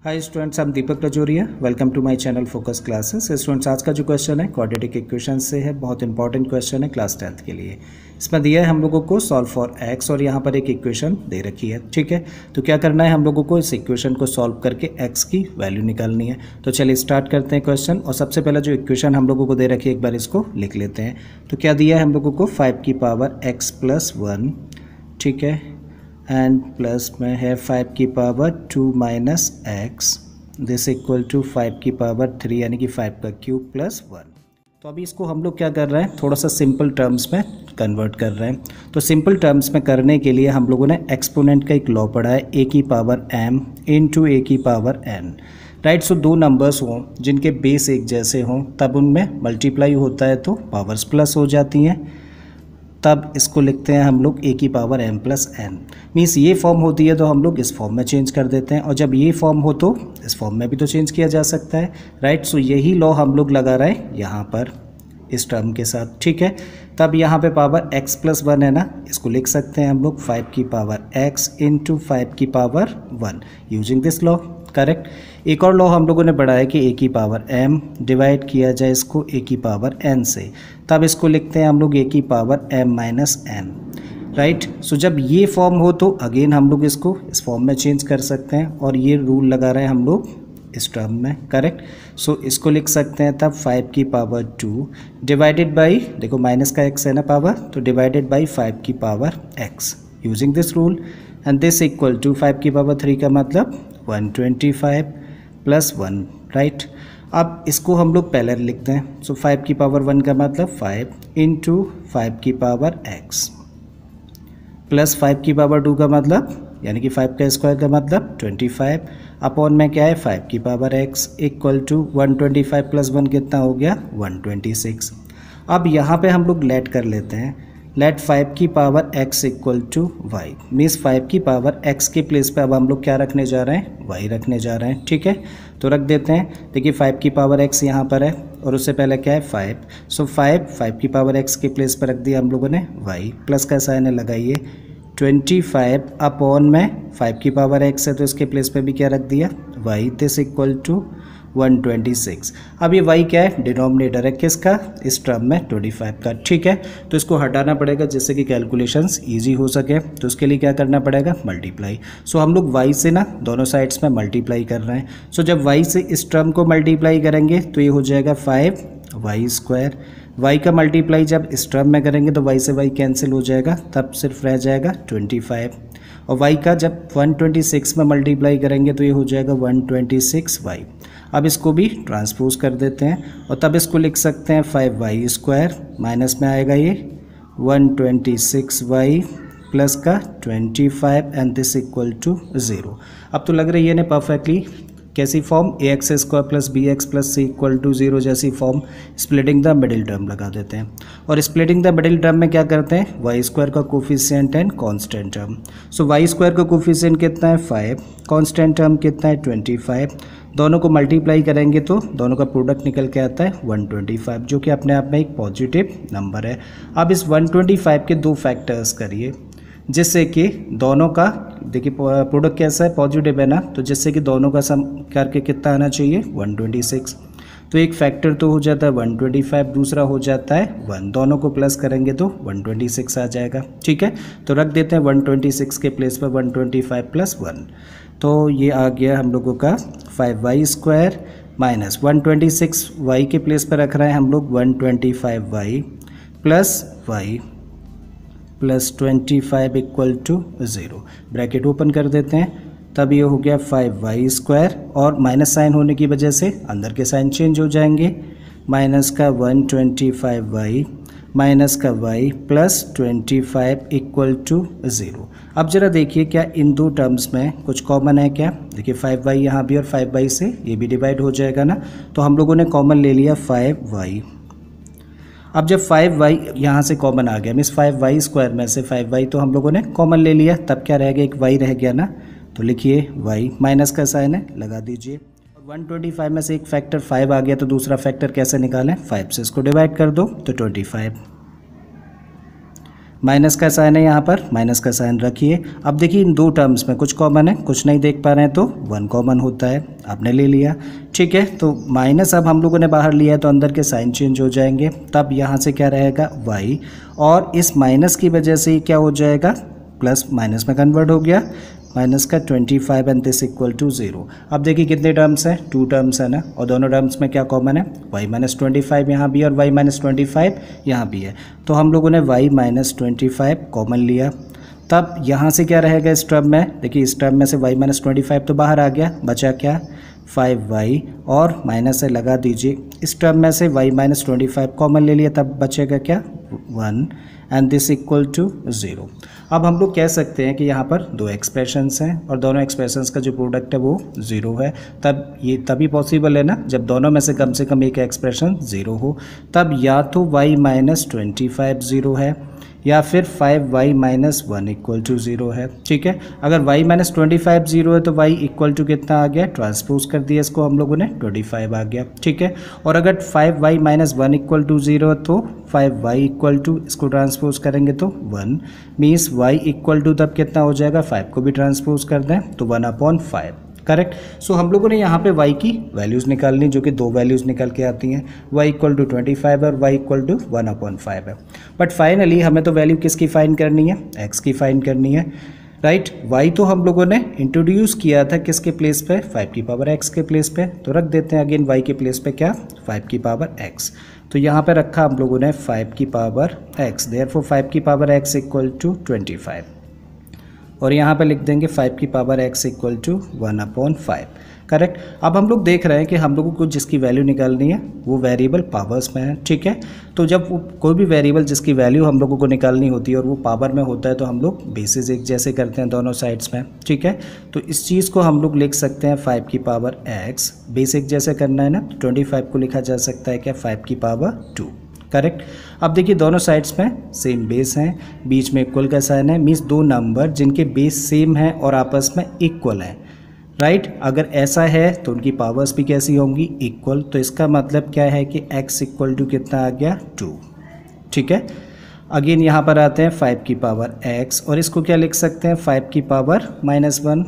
हाय students, हम Deepak Rajauria. Welcome to my channel focus classes. Students, आज का जो क्वेश्चन है क्वाड्रेटिक इक्वेशन से है। बहुत इंपॉर्टेंट क्वेश्चन है क्लास 10th के लिए। इसमें दिया है हम लोगों को सॉल्व फॉर एक्स और यहाँ पर एक इक्वेशन दे रखी है। ठीक है, तो क्या करना है हम लोगों को, इस इक्वेशन को सॉल्व करके एक्स की वैल्यू निकालनी है। तो चलिए स्टार्ट करते हैं क्वेश्चन। और सबसे पहले जो इक्वेशन हम लोगों को दे रखी है एक बार इसको लिख लेते हैं। तो क्या दिया है हम लोगों को 5 की पावर x + 1, ठीक है, एंड प्लस में है 5 की power 2 - x, this equal to 5 की पावर 3 यानी कि 5 का क्यूब + 1। तो अभी इसको हम लोग क्या कर रहे हैं, थोड़ा सा सिंपल टर्म्स में कन्वर्ट कर रहे हैं। तो सिंपल टर्म्स में करने के लिए हम लोगों ने एक्सपोनेंट का एक लॉ पढ़ा है, a की पावर m इंटू a की पावर n, राइट। सो दो नंबर्स हों जिनके बेस एक जैसे हों तब उनमें मल्टीप्लाई होता है तो पावर्स प्लस हो जाती हैं, तब इसको लिखते हैं हम लोग a की पावर m + n। मीन्स ये फॉर्म होती है तो हम लोग इस फॉर्म में चेंज कर देते हैं, और जब ये फॉर्म हो तो इस फॉर्म में भी तो चेंज किया जा सकता है, राइट। सो यही लॉ हम लोग लगा रहे हैं यहाँ पर इस टर्म के साथ, ठीक है। तब यहाँ पे पावर x + 1 है ना, इसको लिख सकते हैं हम लोग 5 की पावर x इंटू 5 की power 1 using this law, correct. एक और लॉ हम लोगों ने पढ़ा है कि a की पावर m डिवाइड किया जाए इसको a की पावर n से, तब इसको लिखते हैं हम लोग a की पावर m - n, राइट। सो जब ये फॉर्म हो तो अगेन हम लोग इसको इस फॉर्म में चेंज कर सकते हैं, और ये रूल लगा रहे हैं हम लोग इस टर्म में, करेक्ट। सो इसको लिख सकते हैं तब 5 की पावर 2 डिवाइडेड बाई, देखो माइनस का x है ना पावर, तो डिवाइडेड बाई 5 की power x using this rule, and this equal to 5 की पावर 3 का मतलब 125 + 1, राइट। अब इसको हम लोग पहले लिखते हैं। सो 5 की पावर 1 का मतलब 5 इंटू 5 की पावर x प्लस 5 की पावर 2 का मतलब यानी कि 5 का स्क्वायर का मतलब 25 अपॉन में क्या है 5 की पावर x इक्वल टू 125 + 1 कितना हो गया 126। अब यहाँ पे हम लोग लेट कर लेते हैं, लेट 5 की power x equal to y, means 5 की पावर x के प्लेस पे अब हम लोग क्या रखने जा रहे हैं, y रखने जा रहे हैं, ठीक है। तो रख देते हैं। देखिए 5 की पावर x यहाँ पर है और उससे पहले क्या है 5, सो 5 की पावर x के प्लेस पर रख दिया हम लोगों ने y, प्लस का साइन है लगाइए 25 अपॉन में 5 की पावर x है तो इसके प्लेस पे भी क्या रख दिया y, दिस इक्वल टू 126। अब ये y क्या है, डिनोमिनेटर है किसका, इस टर्म में 25 का, ठीक है। तो इसको हटाना पड़ेगा जिससे कि कैलकुलेशंस इजी हो सके, तो उसके लिए क्या करना पड़ेगा, मल्टीप्लाई। सो हम लोग y से ना दोनों साइड्स में मल्टीप्लाई कर रहे हैं। सो जब y से इस टर्म को मल्टीप्लाई करेंगे तो ये हो जाएगा 5y², y का मल्टीप्लाई जब इस टर्म में करेंगे तो y से y कैंसिल हो जाएगा, तब सिर्फ रह जाएगा 25, और y का जब 126 में मल्टीप्लाई करेंगे तो ये हो जाएगा 126y। अब इसको भी ट्रांसपोज कर देते हैं और तब इसको लिख सकते हैं 5y² माइनस में आएगा ये 126y प्लस का 25 एंड दिस इक्वल टू 0। अब तो लग रही है ना परफेक्टली कैसी फॉर्म, ax² + bx + c = 0 जैसी form. Splitting the middle term लगा देते हैं, और स्प्लिटिंग द मिडिल टर्म में क्या करते हैं, y² का coefficient and constant term. So y² का कोफिशिएंट कितना है 5, कांस्टेंट टर्म कितना है 25, दोनों को मल्टीप्लाई करेंगे तो दोनों का प्रोडक्ट निकल के आता है 125, जो कि अपने आप में एक पॉजिटिव नंबर है। अब इस 125 के दो फैक्टर्स करिए जिससे कि दोनों का, देखिए प्रोडक्ट कैसा है, पॉजिटिव है ना, तो जिससे कि दोनों का सम करके कितना आना चाहिए 126। तो एक फैक्टर तो हो जाता है 125, दूसरा हो जाता है 1, दोनों को प्लस करेंगे तो 126 आ जाएगा, ठीक है। तो रख देते हैं 126 के प्लेस पर 125 + 1, तो ये आ गया हम लोगों का 5y² माइनस 126y के प्लेस पर रख रहे हैं हम लोग 125y plus y plus 25 equal to 0, bracket open कर देते हैं, तब ये हो गया 5y² और माइनस साइन होने की वजह से अंदर के साइन चेंज हो जाएंगे, माइनस का 125y माइनस का y प्लस 25 इक्वल टू 0। अब ज़रा देखिए क्या इन दो टर्म्स में कुछ कॉमन है क्या, देखिए 5y यहाँ भी और 5y से ये भी डिवाइड हो जाएगा ना, तो हम लोगों ने कॉमन ले लिया 5y। अब जब 5y यहाँ से कॉमन आ गया, मीन्स 5y² में से 5y तो हम लोगों ने कॉमन ले लिया, तब क्या रह गया, एक y रह गया ना, तो लिखिए y, माइनस का साइन है लगा दीजिए, और 125 में से एक फैक्टर 5 आ गया तो दूसरा फैक्टर कैसे निकालें, 5 से इसको डिवाइड कर दो तो 25, माइनस का साइन है यहाँ पर, माइनस का साइन रखिए। अब देखिए इन दो टर्म्स में कुछ कॉमन है, कुछ नहीं देख पा रहे हैं तो 1 कॉमन होता है, आपने ले लिया, ठीक है। तो माइनस अब हम लोगों ने बाहर लिया है तो अंदर के साइन चेंज हो जाएंगे, तब यहाँ से क्या रहेगा y, और इस माइनस की वजह से क्या हो जाएगा, प्लस माइनस में कन्वर्ट हो गया, माइनस का 25 एंड दिस इक्वल टू 0। अब देखिए कितने टर्म्स हैं, 2 टर्म्स है ना, और दोनों टर्म्स में क्या कॉमन है, y माइनस 25 यहाँ भी है और y माइनस 25 यहाँ भी है। तो हम लोगों ने y माइनस 25 कॉमन लिया, तब यहाँ से क्या रहेगा इस टर्म में, देखिए इस टर्म में से y माइनस 25 तो बाहर आ गया, बचा क्या 5y, और माइनस से लगा दीजिए, इस टर्म में से y माइनस 25 कॉमन ले लिया, तब बचेगा क्या 1 एंड दिस इक्वल टू 0। अब हम लोग कह सकते हैं कि यहाँ पर 2 एक्सप्रेशंस हैं और दोनों एक्सप्रेशंस का जो प्रोडक्ट है वो 0 है, तब ये तभी पॉसिबल है ना जब दोनों में से कम एक एक्सप्रेशन 0 हो। तब या तो y माइनस 25 0 है या फिर 5y माइनस 1 इक्वल टू 0 है, ठीक है। अगर y माइनस 25 0 है तो y इक्वल टू कितना आ गया, ट्रांसपोज कर दिया इसको हम लोगों ने, 25 आ गया, ठीक है। और अगर 5y माइनस 1 इक्वल टू 0 है तो 5y इक्वल टू, इसको ट्रांसपोज करेंगे तो 1, मीन्स y इक्वल टू तब कितना हो जाएगा, 5 को भी ट्रांसपोज कर दें तो 1/5, करेक्ट। सो हम लोगों ने यहाँ पे y की वैल्यूज़ निकालनी, जो कि 2 वैल्यूज़ निकल के आती हैं, y इक्वल टू 25 और y इक्वल टू 1/5 है। बट फाइनली हमें तो वैल्यू किसकी फाइंड करनी है, x की फाइंड करनी है, राइट। y तो हम लोगों ने इंट्रोड्यूस किया था किसके प्लेस पे, 5 की पावर x के प्लेस पे, तो रख देते हैं अगेन y के प्लेस पे क्या, 5 की पावर x। तो यहाँ पे रखा हम लोगों ने 5 की पावर x, देयरफॉर 5 की पावर x इक्वल टू 25, और यहाँ पे लिख देंगे 5 की power x equal to 1/5, correct. अब हम लोग देख रहे हैं कि हम लोगों को जिसकी वैल्यू निकालनी है वो वेरिएबल पावर्स में है, ठीक है। तो जब कोई भी वेरिएबल जिसकी वैल्यू हम लोगों को निकालनी होती है और वो पावर में होता है तो हम लोग बेसिस एक जैसे करते हैं दोनों साइड्स में, ठीक है। तो इस चीज़ को हम लोग लिख सकते हैं 5 की पावर x, बेसिक जैसे करना है ना, 25 को लिखा जा सकता है क्या, 5 की पावर 2, करेक्ट। अब देखिए दोनों साइड्स में सेम बेस हैं, बीच में इक्वल का साइन है, मीन्स 2 नंबर जिनके बेस सेम है और आपस में इक्वल है, राइट। अगर ऐसा है तो उनकी पावर्स भी कैसी होंगी, इक्वल। तो इसका मतलब क्या है कि x इक्वल टू कितना आ गया 2, ठीक है। अगेन यहाँ पर आते हैं 5 की पावर x, और इसको क्या लिख सकते हैं, 5 की पावर -1,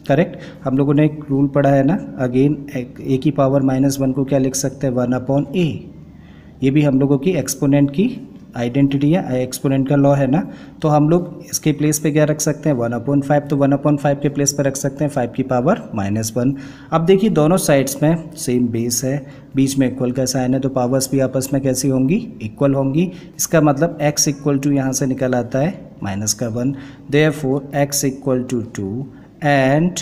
करेक्ट। हम लोगों ने एक रूल पढ़ा है ना, अगेन a की पावर -1 को क्या लिख सकते हैं, 1/a। ये भी हम लोगों की एक्सपोनेंट की आइडेंटिटी है, एक्सपोनेंट का लॉ है ना। तो हम लोग इसके प्लेस पे क्या रख सकते हैं, 1/5, तो 1/5 के प्लेस पे रख सकते हैं 5 की पावर -1। अब देखिए दोनों साइड्स में सेम बेस है, बीच में इक्वल का साइन है, तो पावर्स भी आपस में कैसी होंगी, इक्वल होंगी। इसका मतलब x इक्वल टू यहाँ से निकल आता है -1, therefore x equal to 2 and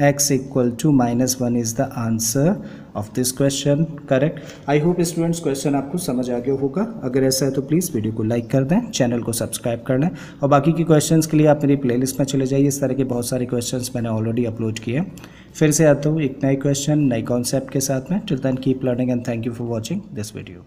x equal to -1 is the answer of this question, correct. I hope students question आपको समझ आ गया होगा। अगर ऐसा है तो प्लीज़ वीडियो को लाइक कर दें, चैनल को सब्सक्राइब कर लें, और बाकी की क्वेश्चंस के लिए आप मेरी प्लेलिस्ट में चले जाइए। इस तरह के बहुत सारे क्वेश्चंस मैंने ऑलरेडी अपलोड किए। फिर से आता हूँ एक नए क्वेश्चन नए कॉन्सेप्ट के साथ में। Till then keep learning and thank you for watching this video.